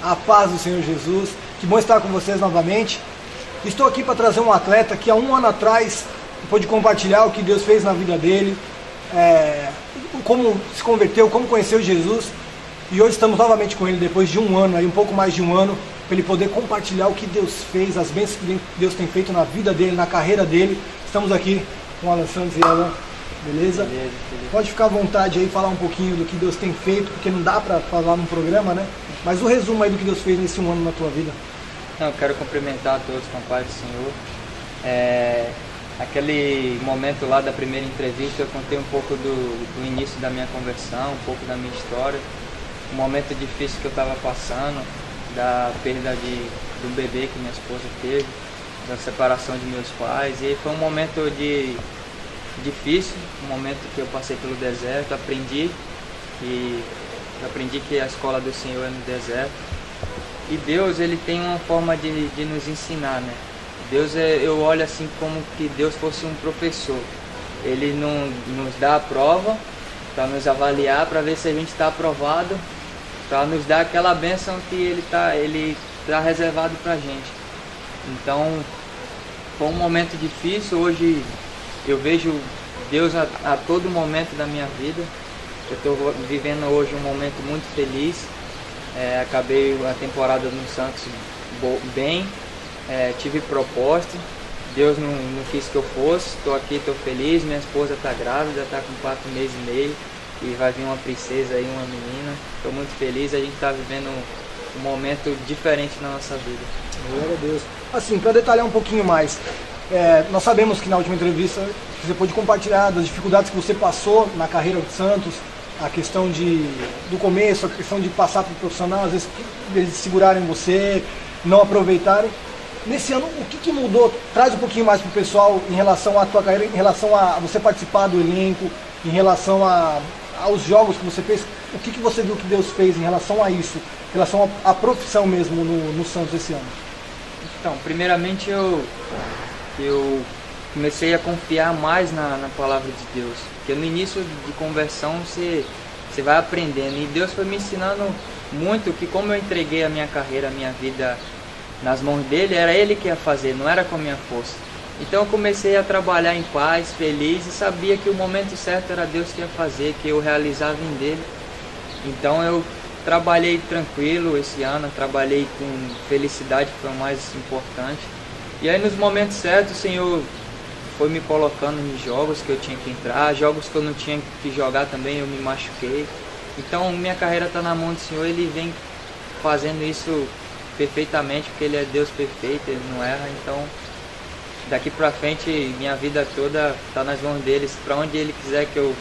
A paz do Senhor Jesus. Que bom estar com vocês novamente. Estou aqui para trazer um atleta que há um ano atrás pôde compartilhar o que Deus fez na vida dele, como se converteu, como conheceu Jesus. E hoje estamos novamente com ele depois de um ano, um pouco mais de um ano, para ele poder compartilhar o que Deus fez, as bênçãos que Deus tem feito na vida dele, na carreira dele. Estamos aqui com o Alan Santos e Alan. Beleza? Beleza. Pode ficar à vontade aí, falar um pouquinho do que Deus tem feito, porque não dá para falar num programa, né? Mas o resumo aí do que Deus fez nesse um ano na tua vida. Não, eu quero cumprimentar a todos com a paz do Senhor. Aquele momento lá da primeira entrevista, eu contei um pouco do início da minha conversão, um pouco da minha história, um momento difícil que eu estava passando, da perda do bebê que minha esposa teve, da separação de meus pais, e foi um momento difícil, um momento que eu passei pelo deserto, aprendi que a escola do Senhor é no deserto. E Deus, ele tem uma forma de nos ensinar, né? Deus, eu olho assim como que Deus fosse um professor. Ele não nos dá a prova para nos avaliar, para ver se a gente está aprovado, para nos dar aquela bênção que ele tá reservado para a gente. Então, foi um momento difícil. Hoje eu vejo Deus a todo momento da minha vida. Eu estou vivendo hoje um momento muito feliz. Acabei a temporada no Santos bem, tive proposta. Deus não quis que eu fosse. Estou aqui, estou feliz. Minha esposa está grávida, está com 4 meses e meio e vai vir uma princesa aí, uma menina. Estou muito feliz. A gente está vivendo um momento diferente na nossa vida. Glória a Deus. Assim, para detalhar um pouquinho mais, nós sabemos que na última entrevista você pôde compartilhar das dificuldades que você passou na carreira do Santos, a questão do começo, a questão de passar para o profissional, às vezes eles segurarem você, não aproveitarem. Nesse ano, o que mudou? Traz um pouquinho mais para o pessoal em relação à tua carreira, em relação a você participar do elenco, em relação aos jogos que você fez. O que você viu que Deus fez em relação a isso, em relação à profissão mesmo no Santos esse ano? Então, primeiramente eu comecei a confiar mais na palavra de Deus. Porque no início de conversão você vai aprendendo. E Deus foi me ensinando muito que como eu entreguei a minha carreira, a minha vida nas mãos dele, era ele que ia fazer, não era com a minha força. Então eu comecei a trabalhar em paz, feliz, e sabia que o momento certo era Deus que ia fazer, que eu realizava em dele. Então eu trabalhei tranquilo esse ano, trabalhei com felicidade, que foi o mais importante. E aí nos momentos certos o Senhor foi me colocando em jogos que eu tinha que entrar, jogos que eu não tinha que jogar também, eu me machuquei. Então minha carreira está na mão do Senhor, Ele vem fazendo isso perfeitamente, porque Ele é Deus perfeito, Ele não erra. Então daqui pra frente minha vida toda está nas mãos dele. Para onde Ele quiser que eu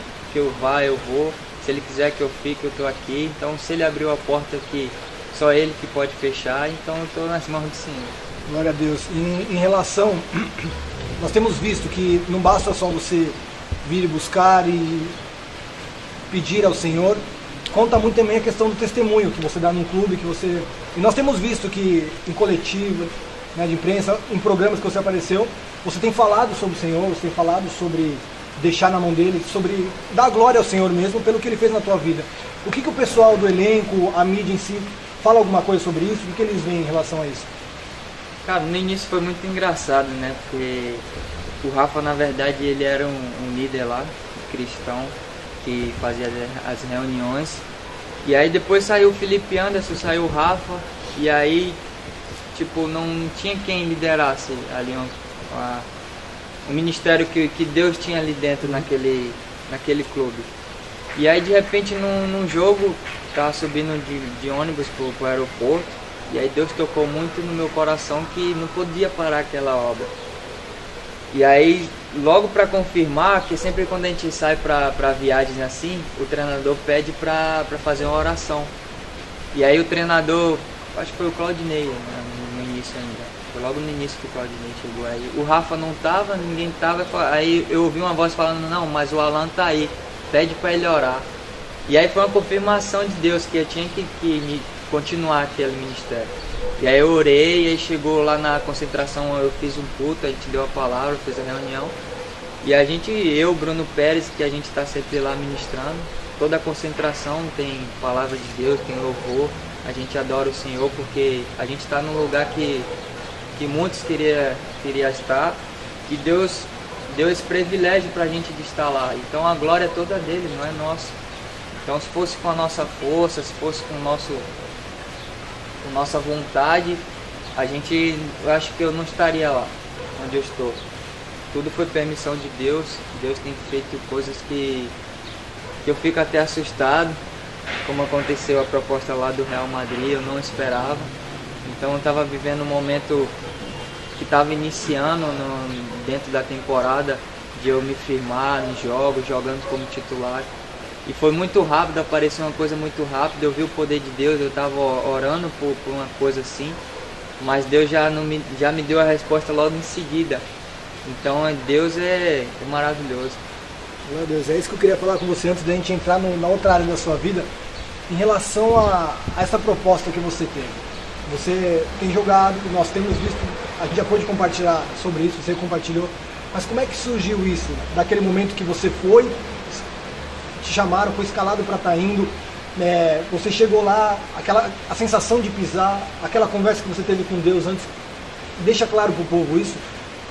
vá, eu vou. Se Ele quiser que eu fique, eu estou aqui. Então se Ele abriu a porta que só Ele que pode fechar, então eu estou nas mãos do Senhor. Glória a Deus. Em relação, nós temos visto que não basta só você vir buscar e pedir ao Senhor, conta muito também a questão do testemunho que você dá num clube, e nós temos visto que em coletiva, né, de imprensa, em programas que você apareceu, você tem falado sobre o Senhor, você tem falado sobre deixar na mão dele, sobre dar glória ao Senhor mesmo pelo que Ele fez na tua vida. O que o pessoal do elenco, a mídia em si, fala alguma coisa sobre isso? O que eles veem em relação a isso? Cara, no início foi muito engraçado, né? Porque o Rafa, na verdade, ele era um líder lá, um cristão, que fazia as reuniões. E aí depois saiu o Felipe Anderson, saiu o Rafa, e aí, tipo, não tinha quem liderasse ali um ministério que Deus tinha ali dentro naquele clube. E aí, de repente, num jogo, tava subindo de ônibus pro aeroporto, e aí Deus tocou muito no meu coração que não podia parar aquela obra. E aí, logo para confirmar, que sempre quando a gente sai para viagens assim, o treinador pede para fazer uma oração. E aí o treinador, acho que foi o Claudinei, né, no início ainda. Foi logo no início que o Claudinei chegou aí. O Rafa não tava, ninguém tava, aí eu ouvi uma voz falando, não, mas o Alan tá aí, pede para ele orar. E aí foi uma confirmação de Deus que eu tinha que continuar aquele ministério. E aí eu orei, e aí chegou lá na concentração, eu fiz um culto, a gente deu a palavra, fez a reunião. E eu, Bruno Pérez, que a gente está sempre lá ministrando, toda a concentração tem palavra de Deus, tem louvor. a gente adora o Senhor, porque a gente está num lugar que muitos queria estar, e Deus deu esse privilégio para a gente de estar lá. Então a glória é toda dele, não é nossa. Então se fosse com a nossa força, se fosse com nossa vontade, eu acho que eu não estaria lá onde eu estou. Tudo foi permissão de Deus. Deus tem feito coisas que eu fico até assustado, como aconteceu a proposta lá do Real Madrid, eu não esperava. Então eu estava vivendo um momento que estava iniciando dentro da temporada, de eu me firmar nos jogos, jogando como titular. E foi muito rápido, apareceu uma coisa muito rápida, eu vi o poder de Deus, eu estava orando por uma coisa assim, mas Deus já me deu a resposta logo em seguida. Então Deus é maravilhoso. Meu Deus, é isso que eu queria falar com você antes da gente entrar na outra área da sua vida, em relação a essa proposta que você teve. Você tem jogado, nós temos visto, a gente já pôde compartilhar sobre isso, você compartilhou, mas como é que surgiu isso? Daquele momento que você foi, te chamaram, foi escalado para estar indo, você chegou lá, a sensação de pisar, aquela conversa que você teve com Deus antes, deixa claro para o povo isso,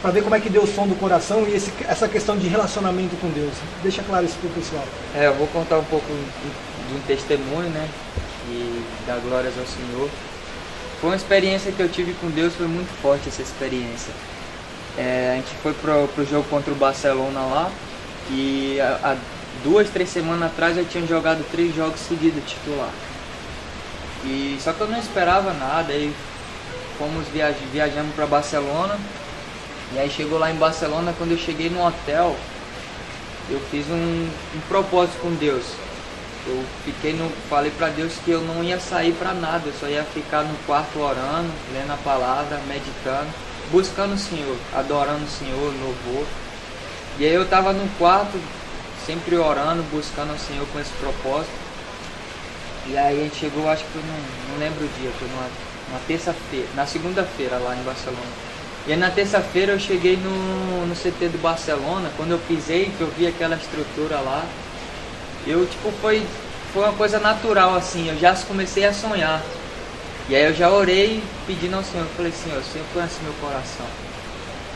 para ver como é que deu o som do coração e essa questão de relacionamento com Deus. Deixa claro isso para o pessoal. Eu vou contar um pouco de um testemunho, né, e dar glórias ao Senhor. Foi uma experiência que eu tive com Deus, foi muito forte essa experiência. A gente foi pro jogo contra o Barcelona lá, e há 2-3 semanas atrás eu tinha jogado 3 jogos seguidos titular. Só que eu não esperava nada, aí viajamos para Barcelona, e aí chegou lá em Barcelona, quando eu cheguei no hotel, eu fiz um propósito com Deus. Eu falei para Deus que eu não ia sair para nada, eu só ia ficar no quarto orando, lendo a palavra, meditando, buscando o Senhor, adorando o Senhor, louvor. E aí eu estava no quarto, sempre orando, buscando o Senhor com esse propósito. E aí a gente chegou, acho que foi, não lembro o dia, foi numa terça-feira, na segunda-feira lá em Barcelona. E aí na terça-feira eu cheguei no CT do Barcelona, quando eu pisei, que eu vi aquela estrutura lá, foi uma coisa natural assim, eu já comecei a sonhar. E aí eu já orei pedindo ao Senhor, eu falei, Senhor, o Senhor conhece meu coração.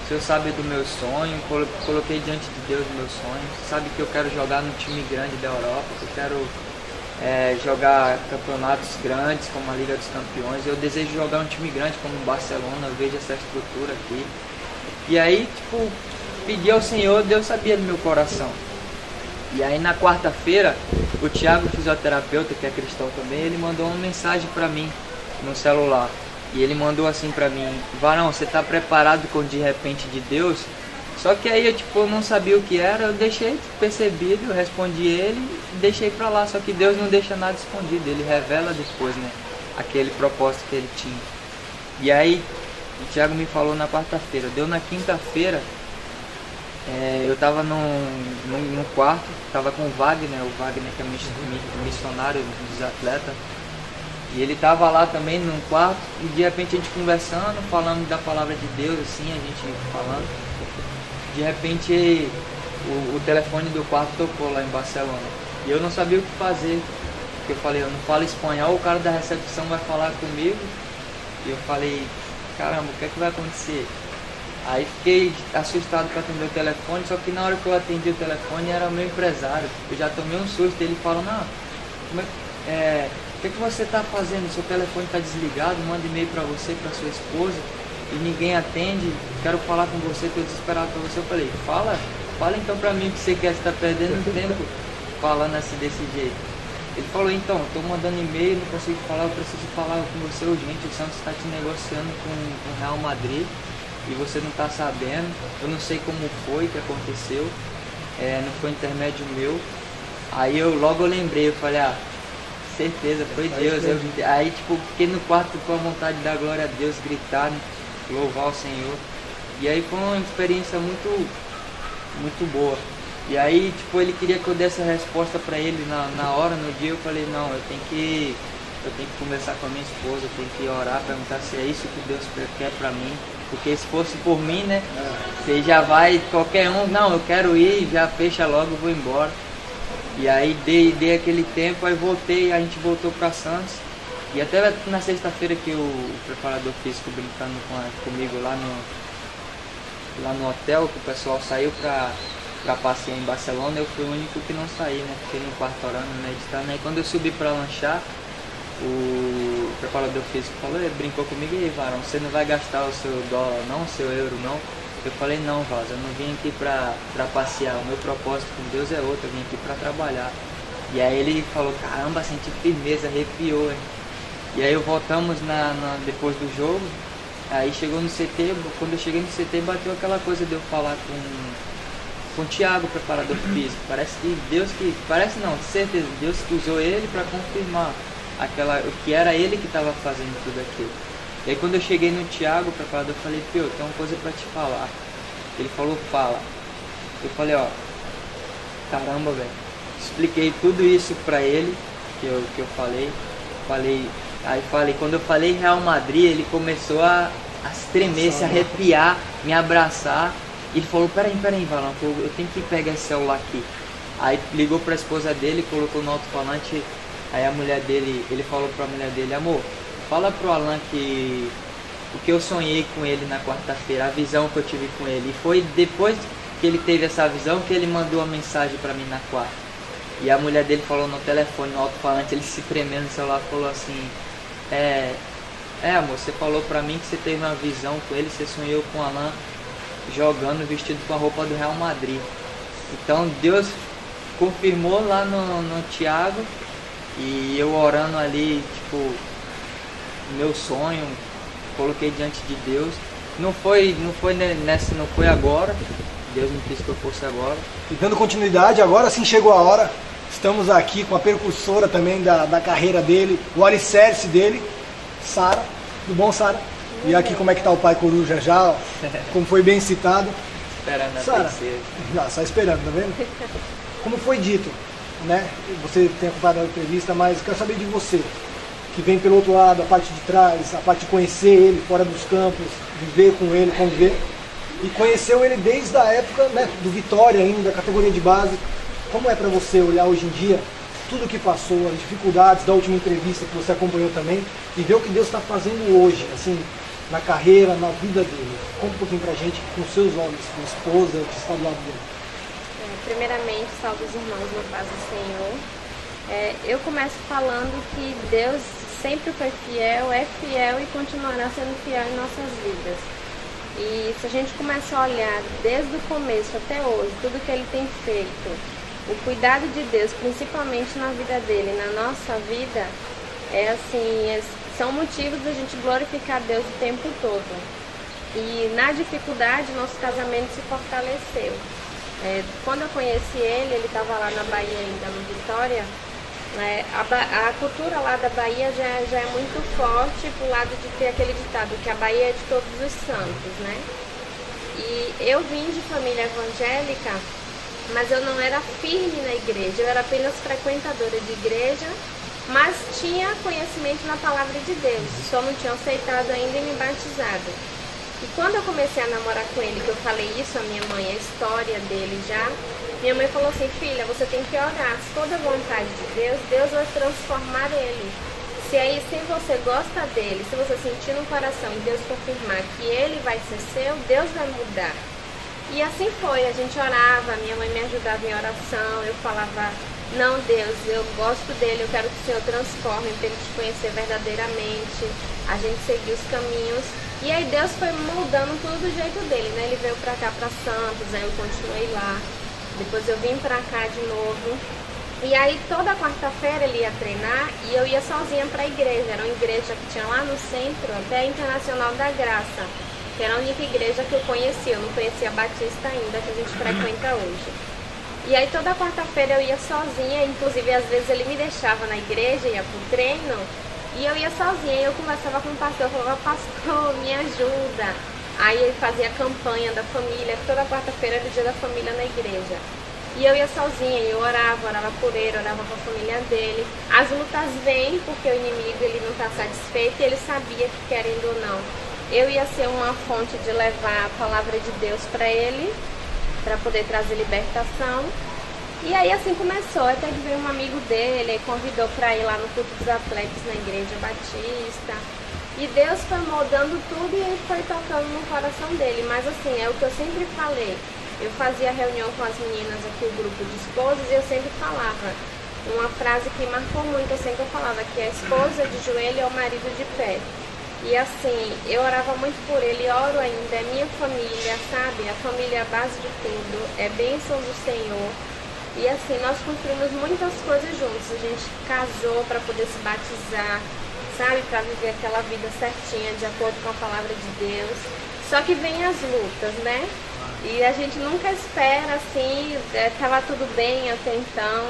O Senhor sabe do meu sonho, coloquei diante de Deus o meu sonho. Sabe que eu quero jogar num time grande da Europa, que eu quero jogar campeonatos grandes como a Liga dos Campeões. Eu desejo jogar um time grande como o Barcelona, eu vejo essa estrutura aqui. E aí, pedi ao Senhor, Deus sabia do meu coração. E aí na quarta-feira, o Thiago, fisioterapeuta, que é cristão também, ele mandou uma mensagem para mim no celular. E ele mandou assim pra mim, Varão, você tá preparado com de repente de Deus? Só que aí eu não sabia o que era, eu deixei percebido, eu respondi ele e deixei pra lá. Só que Deus não deixa nada escondido, ele revela depois, né, aquele propósito que ele tinha. E aí o Thiago me falou na quarta-feira, deu na quinta-feira, eu tava num quarto, tava com o Wagner que é missionário dos atletas. E ele estava lá também num quarto, e de repente a gente conversando, falando da palavra de Deus, assim, a gente falando. De repente o telefone do quarto tocou lá em Barcelona. E eu não sabia o que fazer, porque eu falei, eu não falo espanhol, o cara da recepção vai falar comigo. E eu falei, caramba, o que é que vai acontecer? Aí fiquei assustado para atender o telefone, só que na hora que eu atendi o telefone era o meu empresário. Eu já tomei um susto, ele falou, não, o que você está fazendo? Seu telefone está desligado, manda e-mail para você, para sua esposa, e ninguém atende, quero falar com você, estou desesperado para você. Eu falei, fala então para mim que você quer, você está perdendo tempo falando assim desse jeito. Ele falou, então, estou mandando e-mail, não consigo falar, eu preciso falar com você urgente, o Santos está te negociando com o Real Madrid, e você não está sabendo, eu não sei como foi que aconteceu, não foi intermédio meu. Aí eu lembrei, eu falei, certeza, foi Deus. Aí fiquei no quarto com a vontade de dar glória a Deus, gritar, né, louvar o Senhor. E aí foi uma experiência muito, muito boa. E aí ele queria que eu desse a resposta para ele na hora, no dia. Eu falei, não, eu tenho que conversar com a minha esposa, eu tenho que orar, perguntar se é isso que Deus quer para mim. Porque se fosse por mim, né, você já vai, qualquer um, não, eu quero ir, já fecha logo, vou embora. E aí dei aquele tempo, aí voltei, a gente voltou para Santos. E até na sexta-feira que o preparador físico brincando comigo lá no hotel, que o pessoal saiu pra passear em Barcelona, eu fui o único que não saí, né? Fiquei no quarto orando, meditando. Aí quando eu subi pra lanchar, o preparador físico falou, brincou comigo, e aí, Varão, você não vai gastar o seu dólar não, o seu euro não? Eu falei, não, Vaz, eu não vim aqui pra passear, o meu propósito com Deus é outro, eu vim aqui pra trabalhar. E aí ele falou, caramba, senti firmeza, arrepiou, hein? E aí voltamos depois do jogo, aí chegou no CT, quando eu cheguei no CT bateu aquela coisa de eu falar com o Thiago, preparador físico. Parece certeza, Deus que usou ele para confirmar o que era ele que estava fazendo tudo aquilo. E aí quando eu cheguei no Thiago, o preparador, eu falei, Pio, tem uma coisa para te falar. Ele falou, fala. Eu falei, ó, caramba, velho. Expliquei tudo isso para ele, que eu falei, quando eu falei Real Madrid, ele começou a se tremer, se arrepiar, me abraçar. Ele falou, peraí, Valão, eu tenho que pegar esse celular aqui. Aí ligou pra esposa dele, colocou no alto-falante. Aí a mulher dele, ele falou pra mulher dele, amor, fala pro Alan que o que eu sonhei com ele na quarta-feira, a visão que eu tive com ele. E foi depois que ele teve essa visão que ele mandou uma mensagem pra mim na quarta. E a mulher dele falou no telefone, no alto-falante, ele se tremendo no celular, falou assim, amor, você falou pra mim que você teve uma visão com ele, você sonhou com o Alan jogando vestido com a roupa do Real Madrid. Então Deus confirmou lá no Thiago, e eu orando ali, tipo, meu sonho, coloquei diante de Deus. Não foi agora, Deus não quis que eu fosse agora. E dando continuidade, agora sim chegou a hora. Estamos aqui com a percussora também da carreira dele, o alicerce dele, Sara. Tudo bom, Sara? E aqui como é que tá o pai Coruja já, como foi bem citado. Esperando a Sara, terceira. só esperando, tá vendo? Como foi dito, né? Você tem acompanhado a entrevista, mas eu quero saber de você, que vem pelo outro lado, a parte de trás, a parte de conhecer ele fora dos campos, viver com ele, conviver. E conheceu ele desde a época, né, do Vitória ainda, categoria de base. Como é para você olhar hoje em dia tudo o que passou, as dificuldades da última entrevista que você acompanhou também, e ver o que Deus está fazendo hoje, assim, na carreira, na vida dele? Conta um pouquinho pra gente, com seus olhos, com a esposa que está do lado dele. Primeiramente, salve os irmãos na paz do Senhor. Eu começo falando que Deus sempre foi fiel, é fiel e continuará sendo fiel em nossas vidas. E se a gente começa a olhar desde o começo até hoje, tudo que ele tem feito, o cuidado de Deus, principalmente na vida dele, na nossa vida, são motivos da gente glorificar Deus o tempo todo. E na dificuldade, nosso casamento se fortaleceu. Quando eu conheci ele estava lá na Bahia ainda, no Vitória. A cultura lá da Bahia já é muito forte pro lado de ter aquele ditado que a Bahia é de todos os santos, né? E eu vim de família evangélica, mas eu não era firme na igreja, eu era apenas frequentadora de igreja, mas tinha conhecimento na palavra de Deus, só não tinha aceitado ainda e me batizado. E quando eu comecei a namorar com ele, que eu falei isso à minha mãe, a história dele já, minha mãe falou assim, filha, você tem que orar, se for da vontade de Deus, Deus vai transformar ele. Se você gosta dele, se você sentir no coração e Deus confirmar que ele vai ser seu, Deus vai mudar. E assim foi, a gente orava, minha mãe me ajudava em oração, eu falava, não Deus, eu gosto dele, eu quero que o Senhor transforme para ele te conhecer verdadeiramente, a gente seguir os caminhos. E aí Deus foi moldando tudo do jeito dele, né? Ele veio pra cá, pra Santos, aí eu continuei lá. Depois eu vim pra cá de novo. E aí toda quarta-feira ele ia treinar e eu ia sozinha pra igreja. Era uma igreja que tinha lá no centro, até a Internacional da Graça, que era a única igreja que eu conhecia. Eu não conhecia a Batista ainda, que a gente frequenta hoje. E aí toda quarta-feira eu ia sozinha, inclusive às vezes ele me deixava na igreja, ia pro treino. E eu ia sozinha, eu conversava com o pastor, eu falava, pastor, me ajuda. Aí ele fazia a campanha da família, toda quarta-feira era o dia da família na igreja. E eu ia sozinha, eu orava por ele, orava com a família dele. As lutas vêm porque o inimigo ele não está satisfeito e ele sabia que, querendo ou não, eu ia ser uma fonte de levar a palavra de Deus para ele, para poder trazer libertação. E aí assim começou, até que veio um amigo dele, e convidou para ir lá no culto dos atletas na igreja batista. E Deus foi moldando tudo e ele foi tocando no coração dele. Mas assim, é o que eu sempre falei. Eu fazia reunião com as meninas aqui, o grupo de esposas, e eu sempre falava uma frase que marcou muito, assim, que eu falava que a esposa de joelho é o marido de pé. E assim, eu orava muito por ele, oro ainda, é minha família, sabe? A família é a base de tudo, é bênção do Senhor. E assim, nós construímos muitas coisas juntos. A gente casou para poder se batizar, sabe? Para viver aquela vida certinha, de acordo com a palavra de Deus. Só que vem as lutas, né? E a gente nunca espera, assim, tava tudo bem até então.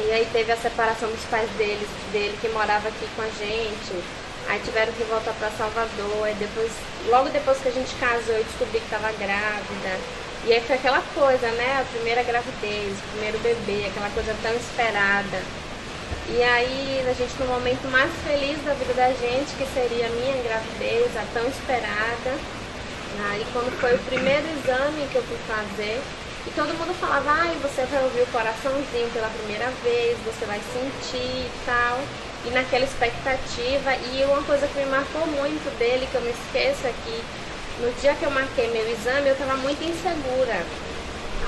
E aí teve a separação dos pais dele que morava aqui com a gente. Aí tiveram que voltar para Salvador. Aí depois, logo depois que a gente casou, eu descobri que estava grávida. E aí foi aquela coisa, né? A primeira gravidez, o primeiro bebê, aquela coisa tão esperada. E aí a gente no momento mais feliz da vida da gente, que seria a minha gravidez, a tão esperada. Aí quando foi o primeiro exame que eu fui fazer, e todo mundo falava, ai, você vai ouvir o coraçãozinho pela primeira vez, você vai sentir e tal. E naquela expectativa, e uma coisa que me marcou muito dele, que eu não esqueço, é que no dia que eu marquei meu exame, eu estava muito insegura.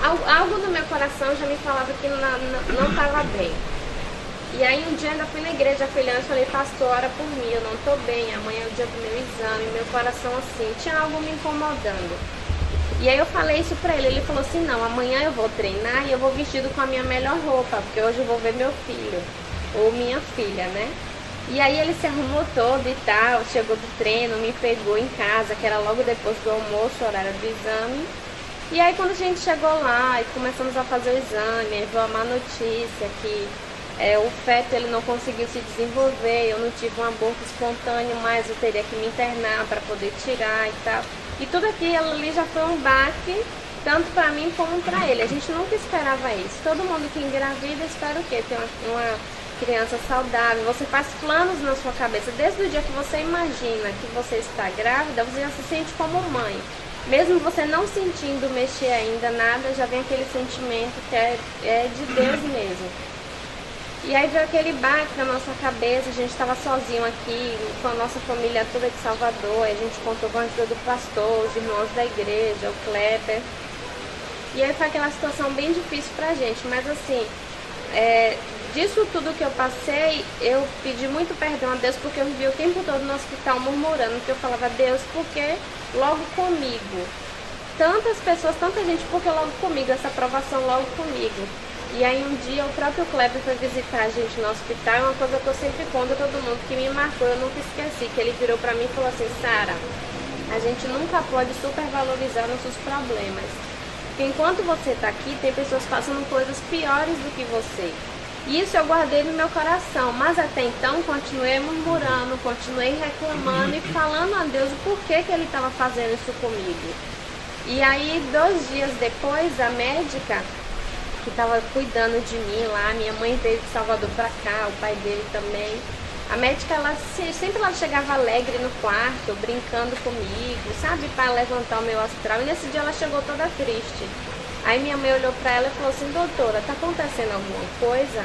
Algo no meu coração já me falava que não estava bem. E aí um dia eu ainda fui na igreja acolhendo e falei, pastor, ora por mim, eu não estou bem, amanhã é o dia do meu exame, meu coração assim, tinha algo me incomodando. E aí eu falei isso pra ele falou assim, não, amanhã eu vou treinar e eu vou vestido com a minha melhor roupa, porque hoje eu vou ver meu filho, ou minha filha, né? E aí ele se arrumou todo e tal, chegou do treino, me pegou em casa, que era logo depois do almoço, horário do exame. E aí quando a gente chegou lá e começamos a fazer o exame, aí veio a má notícia que o feto ele não conseguiu se desenvolver, eu não tive um aborto espontâneo, mas eu teria que me internar para poder tirar e tal. E tudo aquilo ali já foi um baque, tanto para mim como para ele. A gente nunca esperava isso. Todo mundo que engravida espera o quê? Ter uma criança saudável. Você faz planos na sua cabeça. Desde o dia que você imagina que você está grávida, você já se sente como mãe. Mesmo você não sentindo mexer ainda nada, já vem aquele sentimento que é de Deus mesmo. E aí veio aquele baque na nossa cabeça, a gente estava sozinho aqui, com a nossa família toda de Salvador, a gente contou com a ajuda do pastor, os irmãos da igreja, o Kleber. E aí foi aquela situação bem difícil pra gente, mas assim, disso tudo que eu passei, eu pedi muito perdão a Deus, porque eu vivi o tempo todo no hospital murmurando, que eu falava, Deus, por que logo comigo? Tantas pessoas, tanta gente, por que logo comigo? Essa aprovação logo comigo. E aí um dia o próprio Kleber foi visitar a gente no hospital, é uma coisa que eu sempre conto a todo mundo, que me marcou, eu nunca esqueci, que ele virou pra mim e falou assim, Sara, a gente nunca pode supervalorizar nossos problemas. Porque enquanto você tá aqui, tem pessoas passando coisas piores do que você. E isso eu guardei no meu coração, mas até então continuei murmurando, continuei reclamando e falando a Deus o porquê que ele estava fazendo isso comigo. E aí 2 dias depois, a médica que estava cuidando de mim lá, minha mãe veio de Salvador para cá, o pai dele também. A médica, sempre ela chegava alegre no quarto, brincando comigo, sabe, para levantar o meu astral. E nesse dia ela chegou toda triste. Aí minha mãe olhou para ela e falou assim, doutora, tá acontecendo alguma coisa?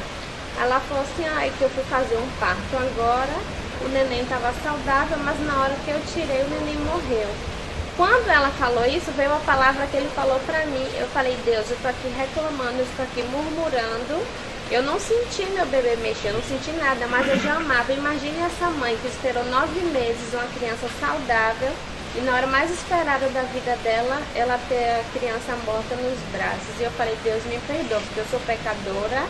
Ela falou assim, que eu fui fazer um parto agora, o neném estava saudável, mas na hora que eu tirei, o neném morreu. Quando ela falou isso, veio a palavra que ele falou pra mim. Eu falei, Deus, eu tô aqui reclamando, eu estou aqui murmurando. Eu não senti meu bebê mexer, eu não senti nada, mas eu já amava. Imagine essa mãe que esperou 9 meses uma criança saudável e na hora mais esperada da vida dela, ela ter a criança morta nos braços. E eu falei, Deus, me perdoa, porque eu sou pecadora,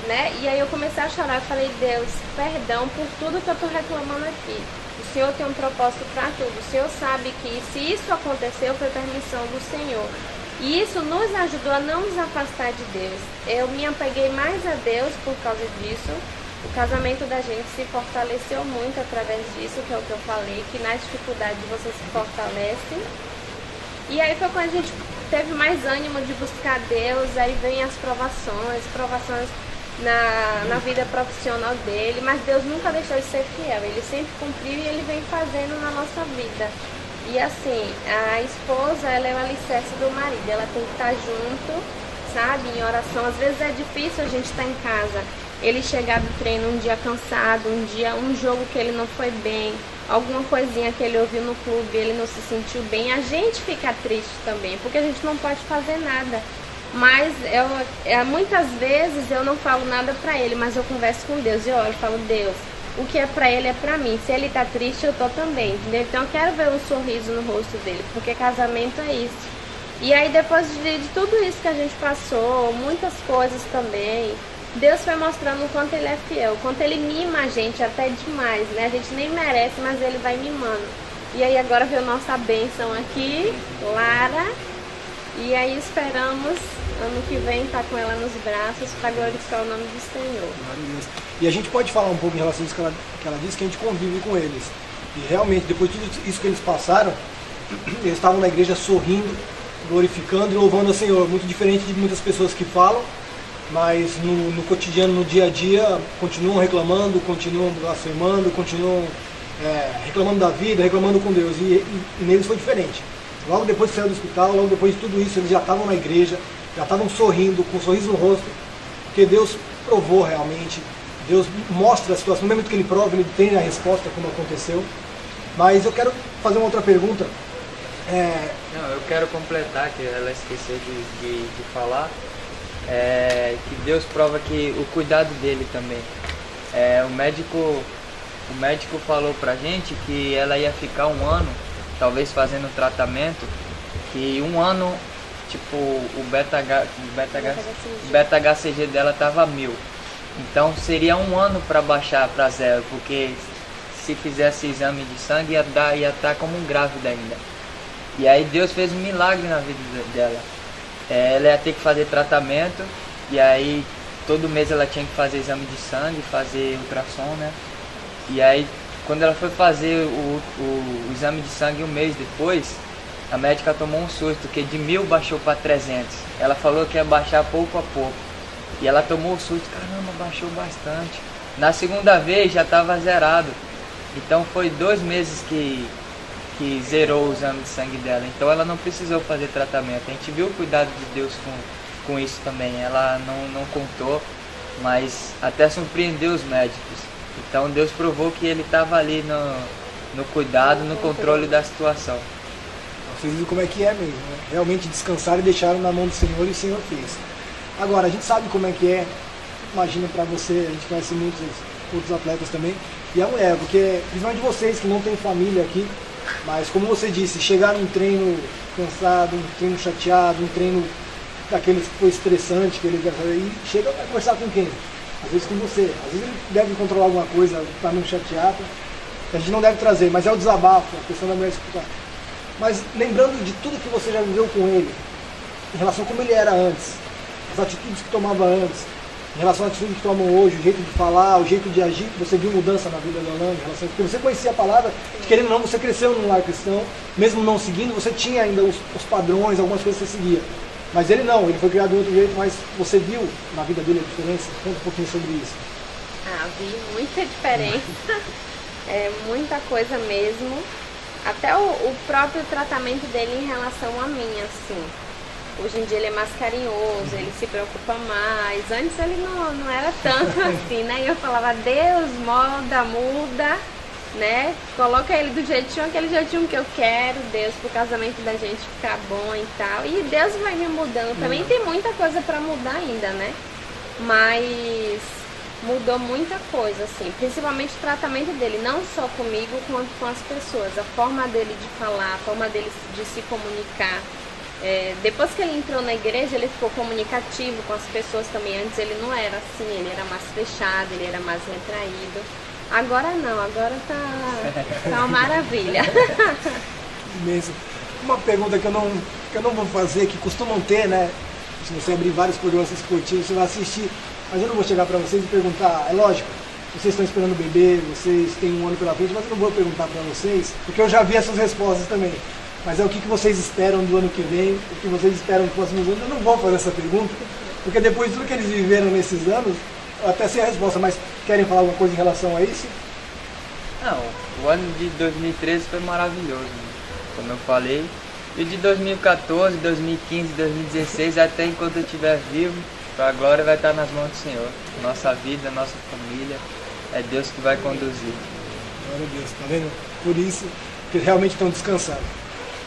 né? E aí eu comecei a chorar, eu falei, Deus, perdão por tudo que eu tô reclamando aqui. O Senhor tem um propósito para tudo. O Senhor sabe que se isso aconteceu, foi permissão do Senhor. E isso nos ajudou a não nos afastar de Deus. Eu me apeguei mais a Deus por causa disso. O casamento da gente se fortaleceu muito através disso, que é o que eu falei, que na dificuldade você se fortalece. E aí foi quando a gente teve mais ânimo de buscar Deus, aí vem as provações na vida profissional dele, mas Deus nunca deixou de ser fiel, ele sempre cumpriu e ele vem fazendo na nossa vida. E assim, a esposa, ela é o alicerce do marido, ela tem que estar junto, sabe? Em oração. Às vezes é difícil a gente estar em casa, ele chegar do treino um dia cansado, um jogo que ele não foi bem, alguma coisinha que ele ouviu no clube, ele não se sentiu bem, a gente fica triste também, porque a gente não pode fazer nada. Mas muitas vezes eu não falo nada pra ele, mas eu converso com Deus e eu falo, Deus, o que é pra ele é pra mim. Se ele tá triste, eu tô também, entendeu? Então eu quero ver um sorriso no rosto dele, porque casamento é isso. E aí depois de tudo isso que a gente passou, muitas coisas também, Deus foi mostrando o quanto ele é fiel, o quanto ele mima a gente até demais, né? A gente nem merece, mas ele vai mimando. E aí agora veio nossa bênção aqui, Lara. E aí esperamos ano que vem estar com ela nos braços para glorificar o nome do Senhor. E a gente pode falar um pouco em relação a isso que ela disse, que a gente convive com eles. E realmente, depois de tudo isso que eles passaram, eles estavam na igreja sorrindo, glorificando e louvando ao Senhor. Muito diferente de muitas pessoas que falam, mas no cotidiano, no dia a dia, continuam reclamando, continuam blasfemando, continuam reclamando da vida, reclamando com Deus. E neles foi diferente. Logo depois que saiu do hospital, logo depois de tudo isso, eles já estavam na igreja, já estavam sorrindo, com um sorriso no rosto, porque Deus provou realmente, Deus mostra a situação, no momento que Ele prova, Ele tem a resposta como aconteceu. Mas eu quero fazer uma outra pergunta. Não, eu quero completar, que ela esqueceu de falar, que Deus prova que o cuidado dele também. O médico falou pra gente que ela ia ficar 1 ano, talvez fazendo tratamento, que 1 ano, tipo, o beta-HCG dela tava 1000. Então seria 1 ano para baixar para 0, porque se fizesse exame de sangue ia estar como um grávida ainda. E aí Deus fez um milagre na vida dela. Ela ia ter que fazer tratamento, e aí todo mês ela tinha que fazer exame de sangue, fazer ultrassom, né? E aí quando ela foi fazer o exame de sangue 1 mês depois, a médica tomou um susto, que de 1000 baixou para 300. Ela falou que ia baixar pouco a pouco. E ela tomou o susto, caramba, baixou bastante. Na segunda vez já estava zerado. Então foi 2 meses que zerou o exame de sangue dela. Então ela não precisou fazer tratamento. A gente viu o cuidado de Deus com isso também. Ela não contou, mas até surpreendeu os médicos. Então Deus provou que Ele estava ali no cuidado, no controle da situação. Vocês viram como é que é mesmo, né? Realmente descansaram e deixaram na mão do Senhor, e o Senhor fez. Agora, a gente sabe como é que é, imagina pra você, a gente conhece muitos outros atletas também, e a mulher, porque principalmente vocês que não têm família aqui, mas como você disse, chegar num treino cansado, um treino chateado, um treino daqueles que foi estressante, que ele deve fazer, e chega pra conversar com quem? Às vezes com você, às vezes ele deve controlar alguma coisa para não chatear, que a gente não deve trazer, mas é o desabafo, a questão da mulher escutar. Mas lembrando de tudo que você já viveu com ele, em relação a como ele era antes, as atitudes que tomava antes, em relação às atitudes que tomam hoje, o jeito de falar, o jeito de agir, você viu mudança na vida da Orlando, em relação a... porque você conhecia a palavra, querendo ou não, você cresceu num lar cristão, mesmo não seguindo, você tinha ainda os padrões, algumas coisas que você seguia. Mas ele não, ele foi criado de outro jeito, mas você viu na vida dele a diferença? Conta um pouquinho sobre isso. Vi muita diferença, muita coisa mesmo. Até o próprio tratamento dele em relação a mim, assim. Hoje em dia ele é mais carinhoso, ele se preocupa mais. Antes ele não era tanto assim, né? E eu falava, Deus, muda, né? Coloca ele do jeitinho, aquele jeitinho que eu quero, Deus, pro casamento da gente ficar bom e tal. E Deus vai me mudando. Também tem muita coisa pra mudar ainda, né? Mas mudou muita coisa, assim. Principalmente o tratamento dele, não só comigo, quanto com as pessoas. A forma dele de falar, a forma dele de se comunicar. Depois que ele entrou na igreja, ele ficou comunicativo com as pessoas também. Antes ele não era assim, ele era mais fechado, ele era mais retraído. Agora não, agora tá uma maravilha. Imenso. Uma pergunta que eu não vou fazer, que costumam ter, né? Se você abrir vários programas esportivos, você vai assistir, mas eu não vou chegar para vocês e perguntar, é lógico, vocês estão esperando o bebê, vocês têm 1 ano pela frente, mas eu não vou perguntar para vocês, porque eu já vi essas respostas também. Mas é o que vocês esperam do ano que vem, o que vocês esperam dos próximos anos. Eu não vou fazer essa pergunta, porque depois de tudo que eles viveram nesses anos, eu até sei a resposta, mas querem falar alguma coisa em relação a isso? Não, o ano de 2013 foi maravilhoso, né? Como eu falei, E de 2014, 2015, 2016, até enquanto eu estiver vivo, a glória vai estar nas mãos do Senhor. Nossa vida, nossa família, é Deus que vai conduzir. Glória a Deus, tá vendo? Por isso que realmente estão descansando.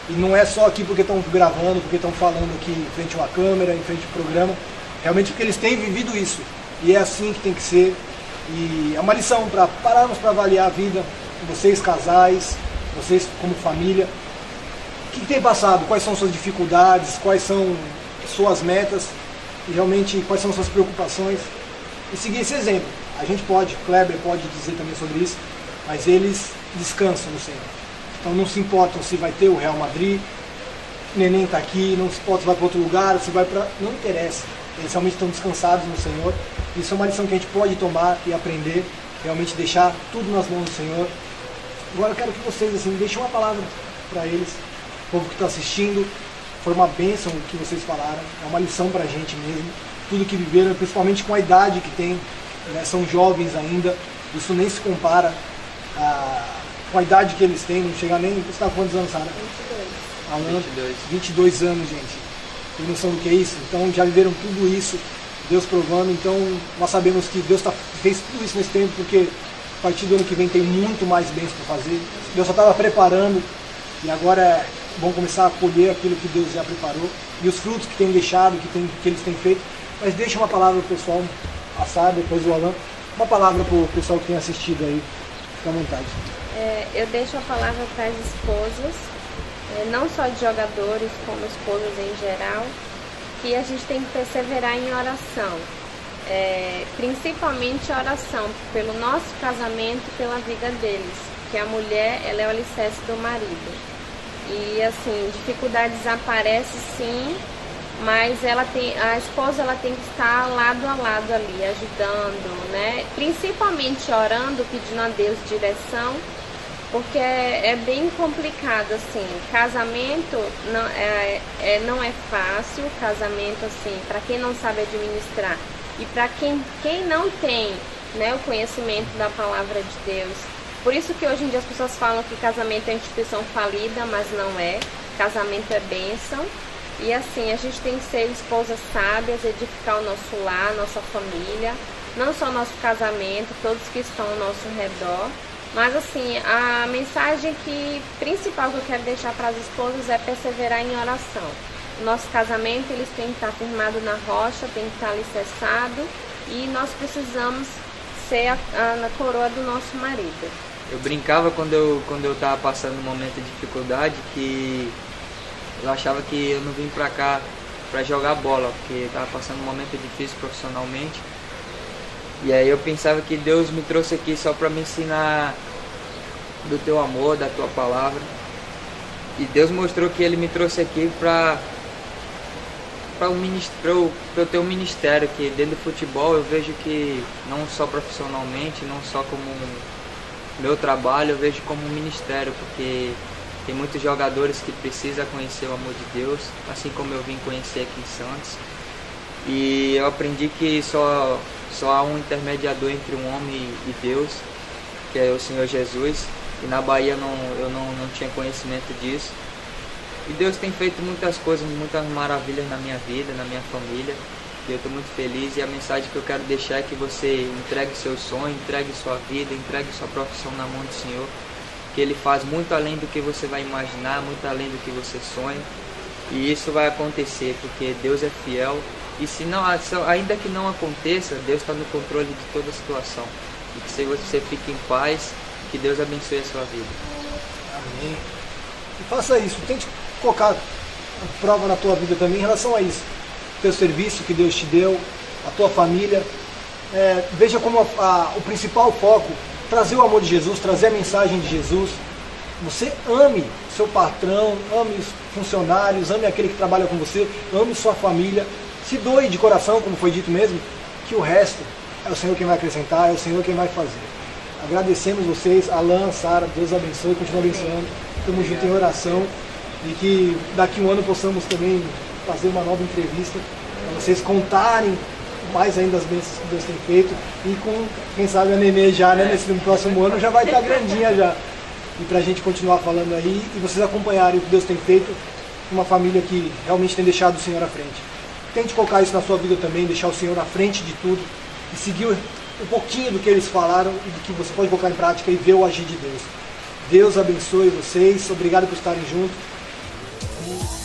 E não é só aqui porque estão gravando, porque estão falando aqui em frente a uma câmera, em frente ao programa, realmente porque eles têm vivido isso. E é assim que tem que ser. E é uma lição para pararmos para avaliar a vida, vocês casais, vocês como família. O que tem passado? Quais são suas dificuldades? Quais são suas metas? E realmente quais são suas preocupações? E seguir esse exemplo. A gente pode, Kleber pode dizer também sobre isso, mas eles descansam no Senhor. Então não se importam se vai ter o Real Madrid, Neném está aqui, não se importa se vai para outro lugar, se vai para... Não interessa. Eles realmente estão descansados no Senhor. Isso é uma lição que a gente pode tomar e aprender, realmente deixar tudo nas mãos do Senhor. Agora eu quero que vocês assim, deixem uma palavra para eles, o povo que está assistindo. Foi uma bênção o que vocês falaram, é uma lição para a gente mesmo. Tudo que viveram, principalmente com a idade que tem, né, são jovens ainda, isso nem se compara com a idade que eles têm, não chega nem... Você está com quantos anos, Sara? 22. 22 anos, gente. Tem noção do que é isso? Então já viveram tudo isso, Deus provando. Então nós sabemos que Deus fez tudo isso nesse tempo, porque a partir do ano que vem tem muito mais bênçãos para fazer. Deus só estava preparando e agora vão começar a colher aquilo que Deus já preparou. E os frutos que tem deixado, que eles têm feito. Mas deixa uma palavra pro pessoal, a Sara, depois o Alan. Uma palavra pro pessoal que tem assistido aí. Fica à vontade. Eu deixo a palavra para as esposas, não só de jogadores, como esposas em geral, que a gente tem que perseverar em oração. Principalmente oração pelo nosso casamento e pela vida deles, que a mulher ela é o alicerce do marido. E assim, dificuldades aparecem sim, mas a esposa ela tem que estar lado a lado ali, ajudando, né? Principalmente orando, pedindo a Deus direção, porque é bem complicado assim. Casamento não é fácil, casamento assim, para quem não sabe administrar e para quem não tem, né, o conhecimento da palavra de Deus. Por isso que hoje em dia as pessoas falam que casamento é instituição falida, mas não é. Casamento é bênção. E assim, a gente tem que ser esposas sábias, edificar o nosso lar, nossa família, não só nosso casamento, todos que estão ao nosso redor. Mas assim, a mensagem principal que eu quero deixar para as esposas é perseverar em oração. O nosso casamento eles tem que estar firmado na rocha, tem que estar alicerçado, e nós precisamos ser a coroa do nosso marido. Eu brincava quando eu estava passando um momento de dificuldade, que eu achava que eu não vim pra cá pra jogar bola, porque eu estava passando um momento difícil profissionalmente. E aí eu pensava que Deus me trouxe aqui só para me ensinar do teu amor, da tua palavra. E Deus mostrou que Ele me trouxe aqui para eu ter um ministério, que dentro do futebol eu vejo que não só profissionalmente, não só como meu trabalho, eu vejo como um ministério, porque tem muitos jogadores que precisam conhecer o amor de Deus, assim como eu vim conhecer aqui em Santos. E eu aprendi que só há um intermediador entre um homem e Deus, que é o Senhor Jesus. E na Bahia eu não tinha conhecimento disso. E Deus tem feito muitas coisas, muitas maravilhas na minha vida, na minha família. E eu estou muito feliz. E a mensagem que eu quero deixar é que você entregue seu sonho, entregue sua vida, entregue sua profissão na mão do Senhor. Que Ele faz muito além do que você vai imaginar, muito além do que você sonha. E isso vai acontecer, porque Deus é fiel. E se não, ainda que não aconteça, Deus está no controle de toda a situação. E que você fique em paz, que Deus abençoe a sua vida. Amém. E faça isso, tente colocar prova na tua vida também em relação a isso. O teu serviço que Deus te deu, a tua família. Veja como o principal foco, trazer o amor de Jesus, trazer a mensagem de Jesus. Você ame seu patrão, ame os funcionários, ame aquele que trabalha com você, ame sua família. Se doe de coração, como foi dito mesmo, que o resto é o Senhor quem vai acrescentar, é o Senhor quem vai fazer. Agradecemos vocês, Alan, Sara, Deus abençoe, continue abençoando. Estamos juntos em oração e que daqui a um ano possamos também fazer uma nova entrevista para vocês contarem mais ainda as bênçãos que Deus tem feito, e com, quem sabe, a Nenê já, né, no próximo ano já vai estar grandinha já. E para a gente continuar falando aí e vocês acompanharem o que Deus tem feito. uma família que realmente tem deixado o Senhor à frente. Tente colocar isso na sua vida também, deixar o Senhor à frente de tudo e seguir um pouquinho do que eles falaram e do que você pode colocar em prática e ver o agir de Deus. Deus abençoe vocês, obrigado por estarem juntos.